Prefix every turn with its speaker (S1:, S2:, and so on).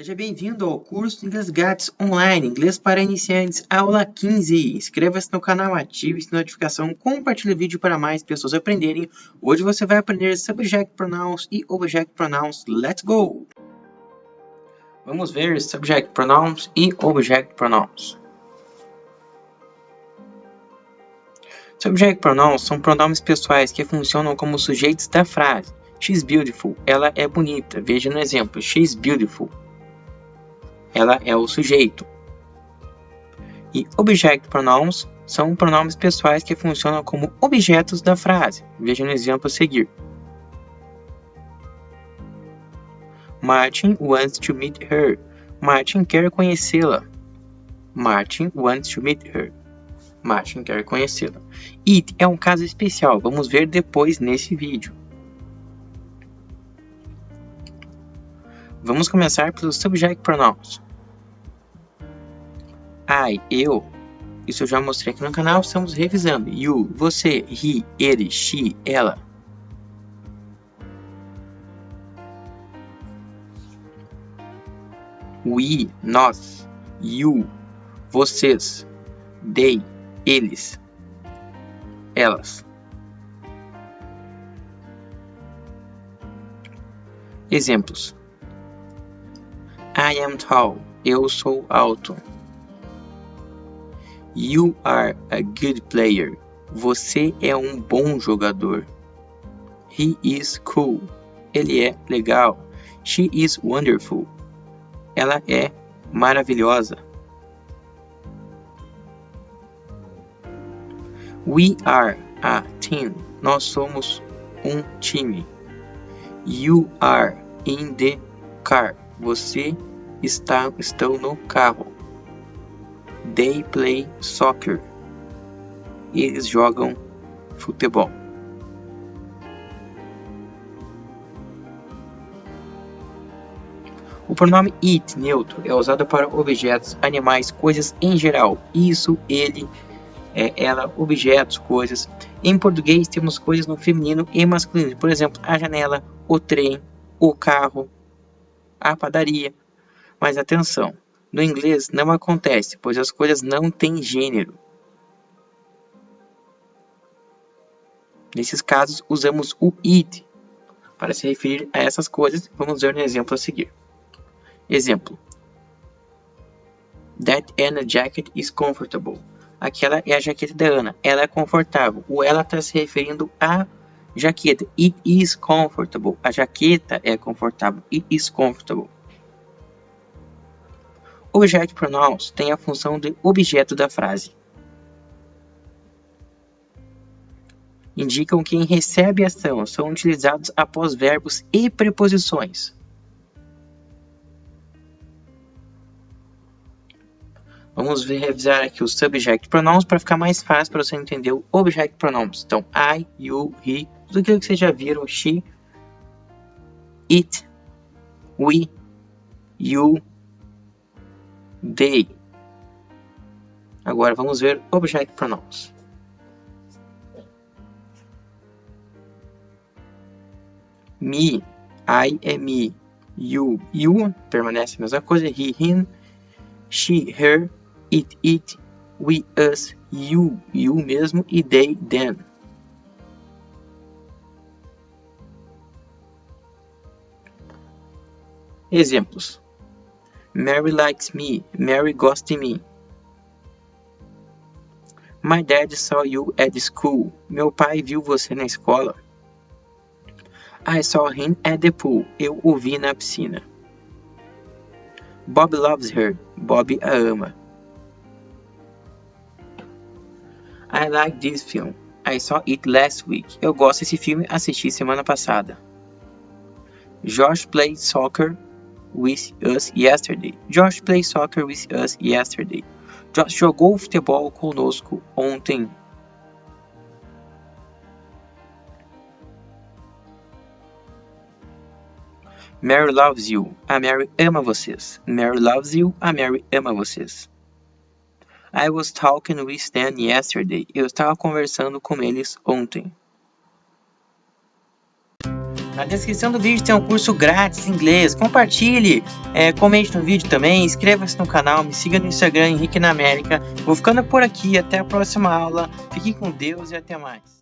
S1: Seja bem-vindo ao curso de Inglês Grátis Online, Inglês para Iniciantes, aula 15. Inscreva-se no canal, ative a notificação, compartilhe o vídeo para mais pessoas aprenderem. Hoje você vai aprender Subject Pronouns e Object Pronouns. Let's go! Vamos ver Subject Pronouns e Object Pronouns. Subject Pronouns são pronomes pessoais que funcionam como sujeitos da frase. She's beautiful. Ela é bonita. Veja no exemplo. She's beautiful. Ela é o sujeito. E Object Pronouns são pronomes pessoais que funcionam como objetos da frase. Veja no exemplo a seguir. Martin wants to meet her. Martin quer conhecê-la. Martin wants to meet her. Martin quer conhecê-la. It é um caso especial. Vamos ver depois nesse vídeo. Vamos começar pelos Subject Pronouns. I, eu. Isso eu já mostrei aqui no canal, estamos revisando. You, você, he, ele, she, ela. We, nós. You, vocês. They, eles. Elas. Exemplos. I am tall. Eu sou alto. You are a good player. Você é um bom jogador. He is cool. Ele é legal. She is wonderful. Ela é maravilhosa. We are a team. Nós somos um time. You are in the car. Você estão no carro. They play soccer. Eles jogam futebol. O pronome it, neutro, é usado para objetos, animais, coisas em geral. Isso, ele, ela, objetos, coisas. Em português temos coisas no feminino e masculino. Por exemplo, a janela, o trem, o carro, a padaria. Mas atenção! No inglês não acontece, pois as coisas não têm gênero. Nesses casos, usamos o it para se referir a essas coisas. Vamos ver no exemplo a seguir. Exemplo. That Anna jacket is comfortable. Aquela é a jaqueta da Ana. Ela é confortável. O ela está se referindo à jaqueta. It is comfortable. A jaqueta é confortável. It is comfortable. Object Pronouns têm a função de objeto da frase. Indicam quem recebe a ação, são utilizados após verbos e preposições. Vamos revisar aqui os Subject Pronouns para ficar mais fácil para você entender o Object Pronouns. Então, I, you, he, tudo aquilo que vocês já viram, she, it, we, you, they. Agora vamos ver Object Pronouns. Me, I é me. You, permanece a mesma coisa. He, him. She, her. It, we, us. You mesmo. E they, them. Exemplos. Mary likes me. Mary gosta de mim. My dad saw you at school. Meu pai viu você na escola. I saw him at the pool. Eu o vi na piscina. Bob loves her. Bob a ama. I like this film. I saw it last week. Eu gosto desse filme, assisti semana passada. Josh played soccer with us yesterday. Josh played soccer with us yesterday. Josh jogou futebol conosco ontem. Mary loves you. A Mary ama vocês. Mary loves you. A Mary ama vocês. I was talking with them yesterday. Eu estava conversando com eles ontem. Na descrição do vídeo tem um curso grátis em inglês. Compartilhe, comente no vídeo também, inscreva-se no canal, me siga no Instagram, Henrique na América. Vou ficando por aqui, até a próxima aula. Fiquem com Deus e até mais.